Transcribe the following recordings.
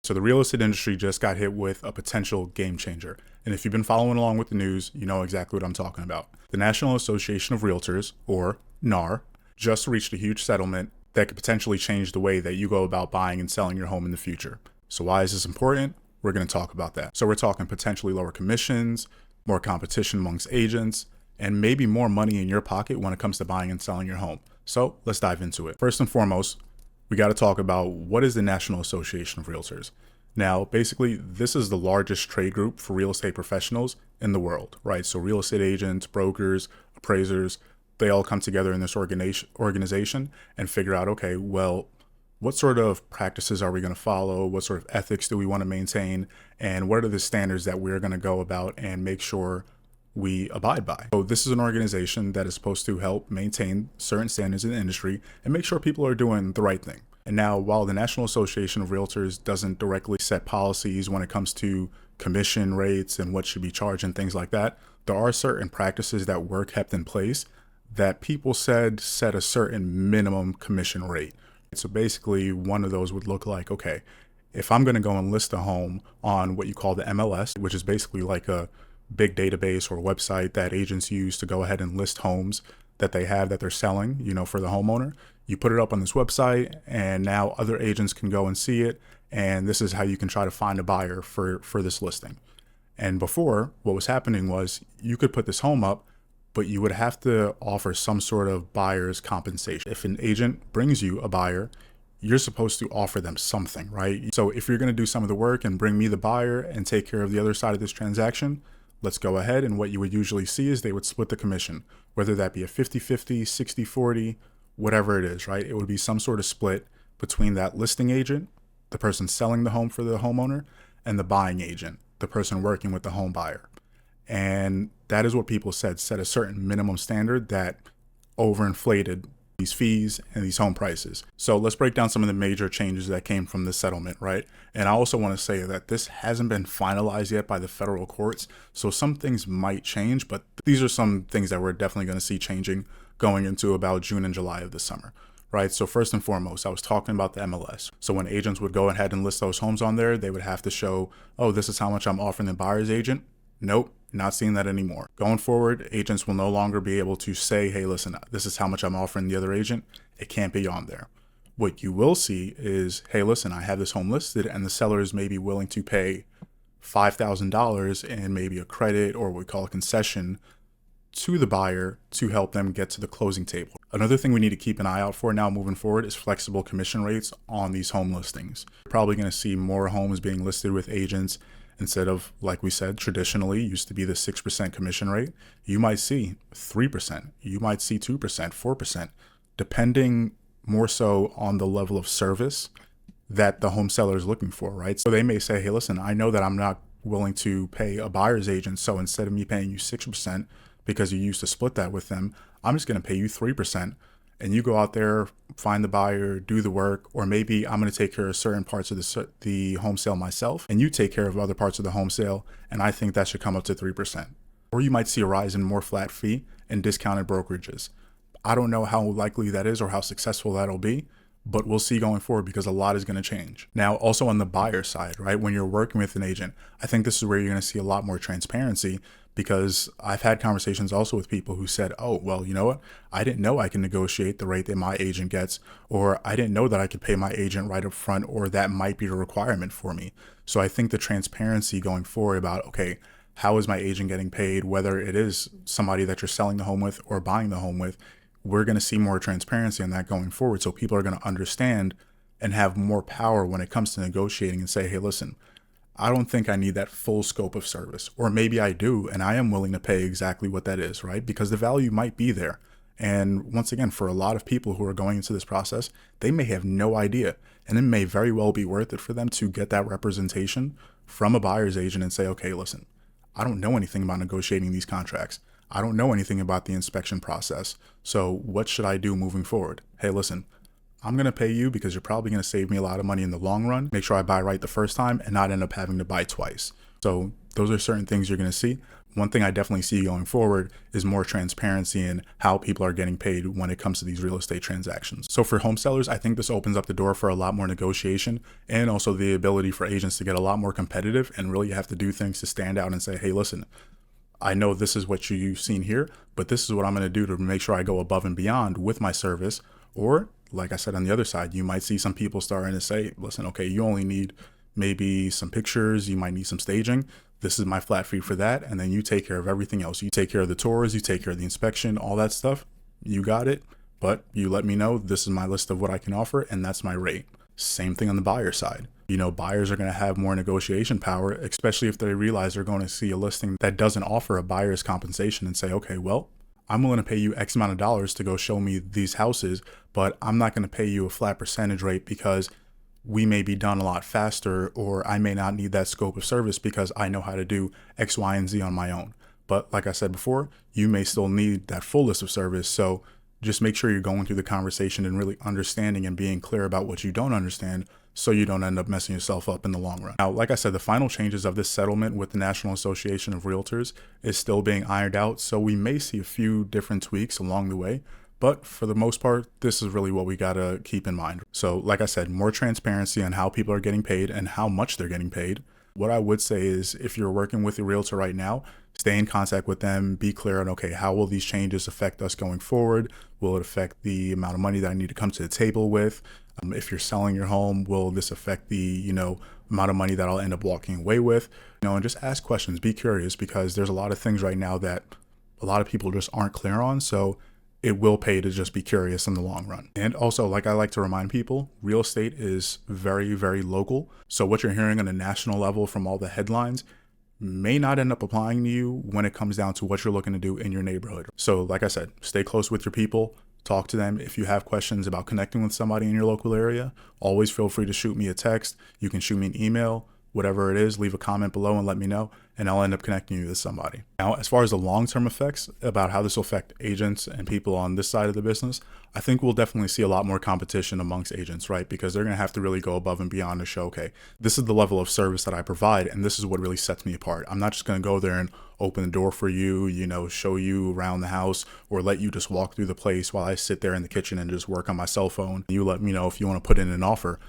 So the real estate industry just got hit with a potential game changer. And if you've been following along with the news, you know exactly what I'm talking about. The National Association of Realtors, or NAR, just reached a huge settlement that could potentially change the way that you go about buying and selling your home in the future. So why is this important? We're going to talk about that. So we're talking potentially lower commissions, more competition amongst agents, and maybe more money in your pocket when it comes to buying and selling your home. So let's dive into it. First and foremost, we got to talk about what is the National Association of Realtors. Now, basically, this is the largest trade group for real estate professionals in the world, right? So real estate agents, brokers, appraisers, they all come together in this organization and figure out, okay, well, what sort of practices are we going to follow? What sort of ethics do we want to maintain? And what are the standards that we're going to go about and make sure we abide by? So this is an organization that is supposed to help maintain certain standards in the industry and make sure people are doing the right thing. And now, while the National Association of Realtors doesn't directly set policies when it comes to commission rates and what should be charged and things like that, there are certain practices that were kept in place that people said set a certain minimum commission rate. So basically, one of those would look like, okay, if I'm going to go and list a home on what you call the MLS, which is basically like a big database or website that agents use to go ahead and list homes that they have that they're selling, for the homeowner. You put it up on this website and now other agents can go and see it. And this is how you can try to find a buyer for this listing. And before, what was happening was you could put this home up, but you would have to offer some sort of buyer's compensation. If an agent brings you a buyer, you're supposed to offer them something, right? So if you're going to do some of the work and bring me the buyer and take care of the other side of this transaction, let's go ahead. And what you would usually see is they would split the commission, whether that be a 50-50, 60-40, whatever it is, right? It would be some sort of split between that listing agent, the person selling the home for the homeowner, and the buying agent, the person working with the home buyer. And that is what people said, set a certain minimum standard that overinflated these fees and these home prices. So let's break down some of the major changes that came from this settlement, right? And I also want to say that this hasn't been finalized yet by the federal courts. So some things might change, but these are some things that we're definitely going to see changing going into about June and July of this summer, right? So first and foremost, I was talking about the MLS. So when agents would go ahead and list those homes on there, they would have to show, oh, this is how much I'm offering the buyer's agent. Nope. Not seeing that anymore. Going forward, agents will no longer be able to say, hey, listen, this is how much I'm offering the other agent. It can't be on there. What you will see is, hey, listen, I have this home listed and the seller is maybe willing to pay $5,000 in maybe a credit or what we call a concession to the buyer to help them get to the closing table. Another thing we need to keep an eye out for now moving forward is flexible commission rates on these home listings. You're probably going to see more homes being listed with agents instead of, like we said, traditionally used to be the 6% commission rate. You might see 3%, you might see 2%, 4%, depending more so on the level of service that the home seller is looking for, right? So they may say, hey, listen, I know that I'm not willing to pay a buyer's agent. So instead of me paying you 6% because you used to split that with them, I'm just going to pay you 3%. And you go out there, find the buyer, do the work, or maybe I'm going to take care of certain parts of the home sale myself, and you take care of other parts of the home sale, and I think that should come up to 3%. Or you might see a rise in more flat fee and discounted brokerages. I don't know how likely that is or how successful that'll be, but we'll see going forward because a lot is going to change. Now, also on the buyer side, right, when you're working with an agent, I think this is where you're going to see a lot more transparency, because I've had conversations also with people who said, oh, well, you know what? I didn't know I can negotiate the rate that my agent gets, or I didn't know that I could pay my agent right up front, or that might be a requirement for me. So I think the transparency going forward about, okay, how is my agent getting paid, whether it is somebody that you're selling the home with or buying the home with, we're going to see more transparency on that going forward. So people are going to understand and have more power when it comes to negotiating and say, hey, listen, I don't think I need that full scope of service, or maybe I do, and I am willing to pay exactly what that is, right? Because the value might be there. And once again, for a lot of people who are going into this process, they may have no idea, and it may very well be worth it for them to get that representation from a buyer's agent and say, okay, listen, I don't know anything about negotiating these contracts. I don't know anything about the inspection process. So what should I do moving forward? Hey, listen, I'm going to pay you because you're probably going to save me a lot of money in the long run. Make sure I buy right the first time and not end up having to buy twice. So those are certain things you're going to see. One thing I definitely see going forward is more transparency in how people are getting paid when it comes to these real estate transactions. So for home sellers, I think this opens up the door for a lot more negotiation and also the ability for agents to get a lot more competitive and really have to do things to stand out and say, hey, listen, I know this is what you've seen here, but this is what I'm going to do to make sure I go above and beyond with my service. Or like I said, on the other side, you might see some people starting to say, listen, okay, you only need maybe some pictures, you might need some staging. This is my flat fee for that. And then you take care of everything else. You take care of the tours, you take care of the inspection, all that stuff. You got it. But you let me know, this is my list of what I can offer, and that's my rate. Same thing on the buyer side. Buyers are going to have more negotiation power, especially if they realize they're going to see a listing that doesn't offer a buyer's compensation and say, okay, well, I'm willing to pay you X amount of dollars to go show me these houses, but I'm not going to pay you a flat percentage rate because we may be done a lot faster, or I may not need that scope of service because I know how to do X, Y, and Z on my own. But like I said before, you may still need that full list of service. So just make sure you're going through the conversation and really understanding and being clear about what you don't understand, so you don't end up messing yourself up in the long run. Now, like I said, the final changes of this settlement with the National Association of Realtors is still being ironed out, so we may see a few different tweaks along the way. But for the most part, this is really what we gotta keep in mind. So like I said, more transparency on how people are getting paid and how much they're getting paid. What I would say is, if you're working with a realtor right now, stay in contact with them, be clear on, okay, how will these changes affect us going forward? Will it affect the amount of money that I need to come to the table with? If you're selling your home, will this affect the, amount of money that I'll end up walking away with? And just ask questions, be curious, because there's a lot of things right now that a lot of people just aren't clear on. So it will pay to just be curious in the long run. And also, like I like to remind people, real estate is very, very local. So what you're hearing on a national level from all the headlines may not end up applying to you when it comes down to what you're looking to do in your neighborhood. So like I said, stay close with your people, talk to them. If you have questions about connecting with somebody in your local area, always feel free to shoot me a text. You can shoot me an email, whatever it is, leave a comment below and let me know, and I'll end up connecting you with somebody. Now, as far as the long-term effects about how this will affect agents and people on this side of the business, I think we'll definitely see a lot more competition amongst agents, right? Because they're going to have to really go above and beyond to show, okay, this is the level of service that I provide, and this is what really sets me apart. I'm not just going to go there and open the door for you, show you around the house, or let you just walk through the place while I sit there in the kitchen and just work on my cell phone. You let me know if you want to put in an offer.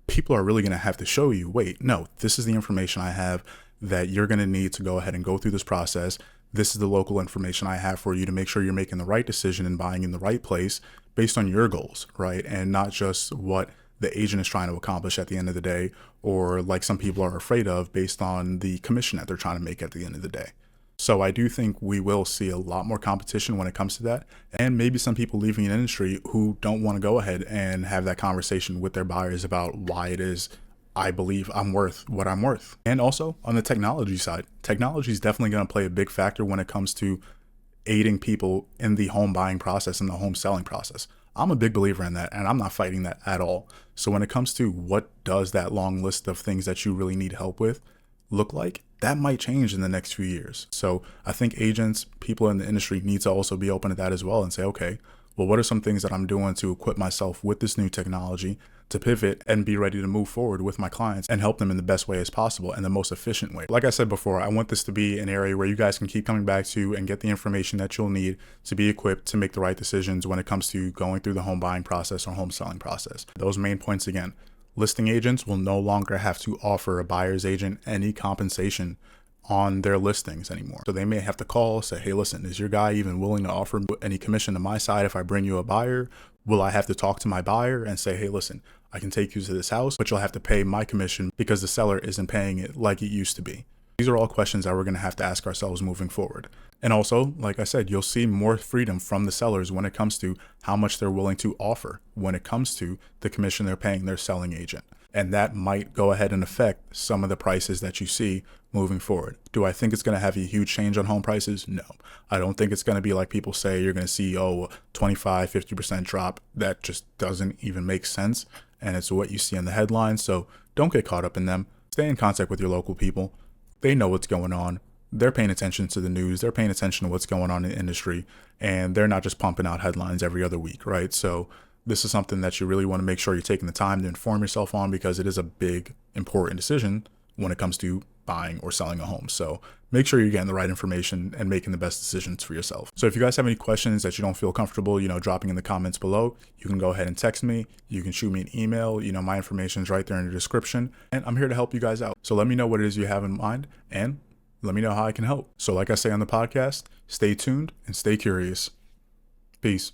People are really going to have to show you, wait, no, this is the information I have that you're going to need to go ahead and go through this process. This is the local information I have for you to make sure you're making the right decision and buying in the right place based on your goals, right? And not just what the agent is trying to accomplish at the end of the day, or like some people are afraid of, based on the commission that they're trying to make at the end of the day. So I do think we will see a lot more competition when it comes to that, and maybe some people leaving an industry who don't want to go ahead and have that conversation with their buyers about why it is I believe I'm worth what I'm worth. And also on the technology side, technology is definitely going to play a big factor when it comes to aiding people in the home buying process and the home selling process. I'm a big believer in that, and I'm not fighting that at all. So when it comes to what does that long list of things that you really need help with look like, that might change in the next few years. So I think agents, people in the industry need to also be open to that as well and say, okay, well, what are some things that I'm doing to equip myself with this new technology to pivot and be ready to move forward with my clients and help them in the best way as possible and the most efficient way. Like I said before, I want this to be an area where you guys can keep coming back to and get the information that you'll need to be equipped to make the right decisions when it comes to going through the home buying process or home selling process. Those main points again. Listing agents will no longer have to offer a buyer's agent any compensation on their listings anymore. So they may have to call, say, hey, listen, is your guy even willing to offer any commission to my side if I bring you a buyer? Will I have to talk to my buyer and say, hey, listen, I can take you to this house, but you'll have to pay my commission because the seller isn't paying it like it used to be? These are all questions that we're going to have to ask ourselves moving forward. And also, like I said, you'll see more freedom from the sellers when it comes to how much they're willing to offer when it comes to the commission they're paying their selling agent. And that might go ahead and affect some of the prices that you see moving forward. Do I think it's going to have a huge change on home prices? No. I don't think it's going to be like people say you're going to see, 25, 50% drop. That just doesn't even make sense. And it's what you see in the headlines. So don't get caught up in them. Stay in contact with your local people. They know what's going on. They're paying attention to the news. They're paying attention to what's going on in the industry. And they're not just pumping out headlines every other week, right? So this is something that you really want to make sure you're taking the time to inform yourself on, because it is a big, important decision when it comes to buying or selling a home. So make sure you're getting the right information and making the best decisions for yourself. So if you guys have any questions that you don't feel comfortable, dropping in the comments below, you can go ahead and text me. You can shoot me an email. My information is right there in the description, and I'm here to help you guys out. So let me know what it is you have in mind, and let me know how I can help. So like I say on the podcast, stay tuned and stay curious. Peace.